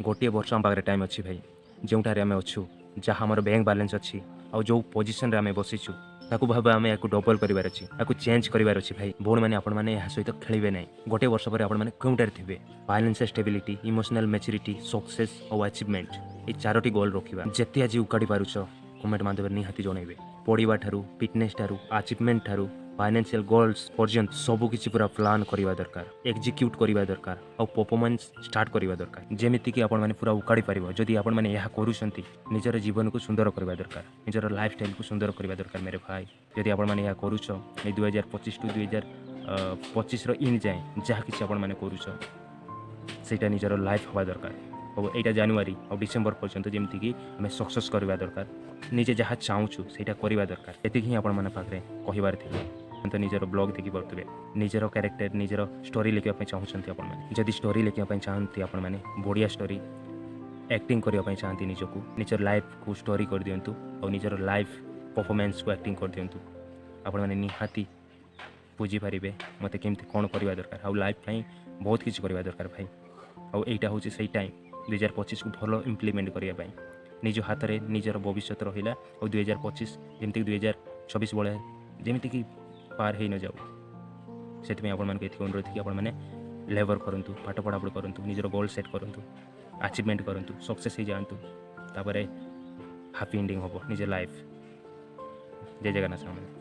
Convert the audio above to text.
गोटे वर्ष आम पाखे टाइम अच्छी भाई जोठार आम अच्छू जहाँ आम बैंक बैलेंस अच्छी आउ जो पोजिशन आम बसीचु ताकू भाव आम या डबल करार अच्छी या चेंज करार अच्छी भाई भौणी मैंने आपण मैंने सहित खेलेंगे ना गोटे वर्ष पर आपण मैंने कौटार थे financial stability emotional maturity success और अचिवमेंट ये चारोटी गोल रखा जिते आज उगाड़ी पारुछ कमेंट माध्यम निहाती जनइबे पढ़ा ठारू फिटनेस ठारू अचिवमेंट ठारू फाइनेंशियल गोल्स पर्यंत सबकि पूरा प्लान करवा दरकार एक्जिक्यूट करवा दरकार और परफॉर्मेंस स्टार्ट करवा दरकार जमीती कि आपण मैंने पूरा उगाड़ी पार जदि आपण मैंने यह करुँच निजर जीवन को सुंदर करवा दरकार निजर लाइफ स्टाइल को सुंदर करवा दरकार मेरे भाई जदि आपण मैंने यह करुँच 2025 टू 2025 इन जाए जहाँ कि आपण मैंने करुँच सेटा निजर लाइफ हवा दरकार और यहाँ जानुरी और डिसेम्बर पर्यंत जमीती कि आम सक्सेस करवा दरकार निजे जहाँ चाहूँ से करवा दरकार ये आपण मैंने पाखे कहबार थी तो निजर ब्लॉग देखी पारे निजर कैरेक्टर निजर स्टोरी लिखा चाहूँगी आपने जदि स्टोरी लिखा चाहती आपण मैंने बढ़िया स्टोरी एक्टिंग करने चाहती निजको निजर लाइफ को स्टोरी कर दिंतु और निजर लाइफ परफॉर्मेंस को एक्टिंग कर दिंतु आपण मैंने निहाती बुझीपारे मत केमती कौन करवा दरकार आउ लाइफ बहुत किसी करवा दरकार भाई और यहाँ हूँ से टाइम 2025 को भल इम्प्लीमेंट करने निज हाथ में निजर भविष्य रहा और 2025 जमीक 2026 भाया जमीती कि पार हो न जाऊ से आपको ये अनुरोध कि आपने लेबर करूँ पाठ पढ़ापढ़ी करूँ निजर गोल सेट करूँ अचिवमेंट करूँ सक्सेस हो जातु तापर हैप्पी एंडिंग हम निज लाइफ जय जगन्नाथ।